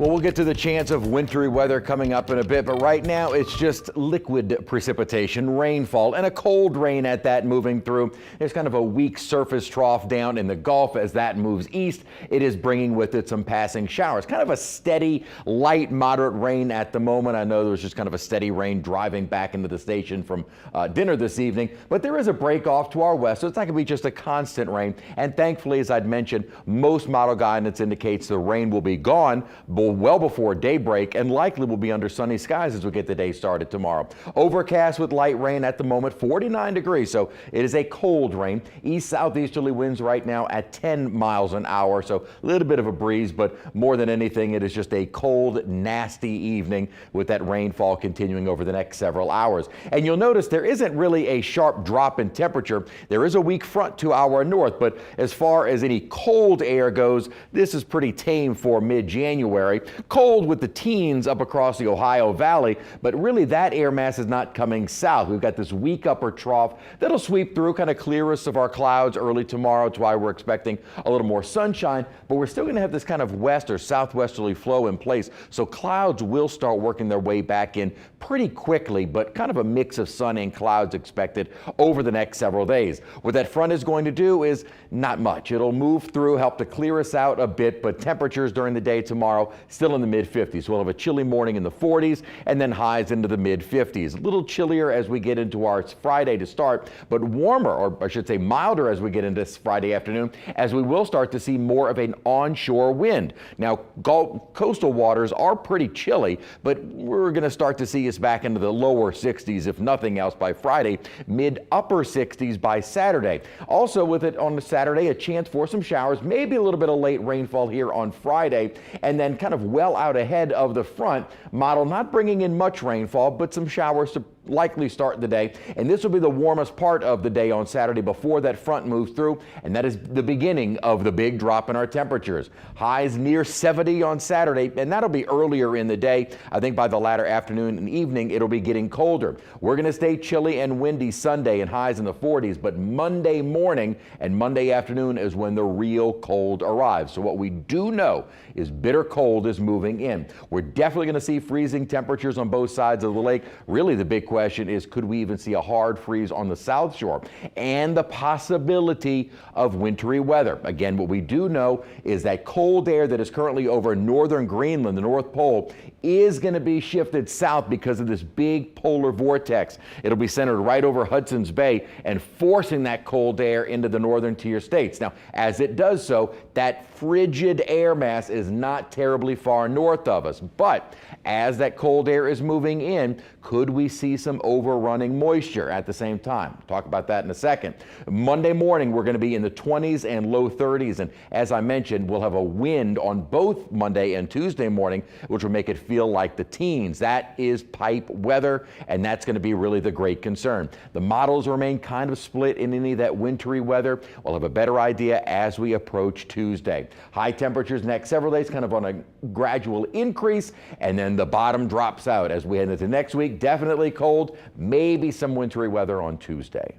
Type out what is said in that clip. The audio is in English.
Well, we'll get to the chance of wintry weather coming up in a bit, but right now it's just liquid precipitation, rainfall, and a cold rain at that moving through. There's kind of a weak surface trough down in the Gulf. As that moves east, it is bringing with it some passing showers. Kind of a steady, light, moderate rain at the moment. I know there was just kind of a steady rain driving back into the station from dinner this evening, but there is a break off to our west, so it's not going to be just a constant rain. And thankfully, as I'd mentioned, most model guidance indicates the rain will be gone well before daybreak and likely will be under sunny skies as we get the day started tomorrow. Overcast with light rain at the moment, 49 degrees, so it is a cold rain. East-southeasterly winds right now at 10 miles an hour, so a little bit of a breeze, but more than anything, it is just a cold, nasty evening with that rainfall continuing over the next several hours. And you'll notice there isn't really a sharp drop in temperature. There is a weak front to our north, but as far as any cold air goes, this is pretty tame for mid-January. Cold with the teens up across the Ohio Valley, but really that air mass is not coming south. We've got this weak upper trough that'll sweep through, kind of clear us of our clouds early tomorrow. That's why we're expecting a little more sunshine, but we're still going to have this kind of west or southwesterly flow in place. So clouds will start working their way back in pretty quickly, but kind of a mix of sun and clouds expected over the next several days. What that front is going to do is not much. It'll move through, help to clear us out a bit, but temperatures during the day tomorrow still in the mid-50s. We'll have a chilly morning in the 40s and then highs into the mid-50s. A little chillier as we get into our Friday to start, but warmer, or I should say milder, as we get into Friday afternoon, as we will start to see more of an onshore wind. Now, coastal waters are pretty chilly, but we're going to start to see us back into the lower 60s, if nothing else, by Friday, mid-upper 60s by Saturday. Also with it on Saturday, a chance for some showers, maybe a little bit of late rainfall here on Friday, and then kind of well out ahead of the front. Model not bringing in much rainfall, but some showers to likely start the day, and this will be the warmest part of the day on Saturday before that front moves through, and that is the beginning of the big drop in our temperatures. Highs near 70 on Saturday, and that'll be earlier in the day. I think by the latter afternoon and evening, it'll be getting colder. We're going to stay chilly and windy Sunday and highs in the 40s, but Monday morning and Monday afternoon is when the real cold arrives. So what we do know is bitter cold is moving in. We're definitely going to see freezing temperatures on both sides of the lake. Really, the big question is, could we even see a hard freeze on the south shore? And the possibility of wintry weather. Again, what we do know is that cold air that is currently over northern Greenland, the North Pole, is going to be shifted south because of this big polar vortex. It'll be centered right over Hudson's Bay and forcing that cold air into the northern tier states. Now, as it does so, that frigid air mass is not terribly far north of us, but as that cold air is moving in, could we see some overrunning moisture at the same time? We'll talk about that in a second. Monday morning, we're going to be in the 20s and low 30s, and as I mentioned, we'll have a wind on both Monday and Tuesday morning, which will make it feel like the teens. That is pipe weather, and that's going to be really the great concern. The models remain kind of split in any of that wintry weather. We'll have a better idea as we approach Tuesday. High temperatures next several days, kind of on a gradual increase, and then the bottom drops out as we head into next week. Definitely cold, maybe some wintry weather on Tuesday.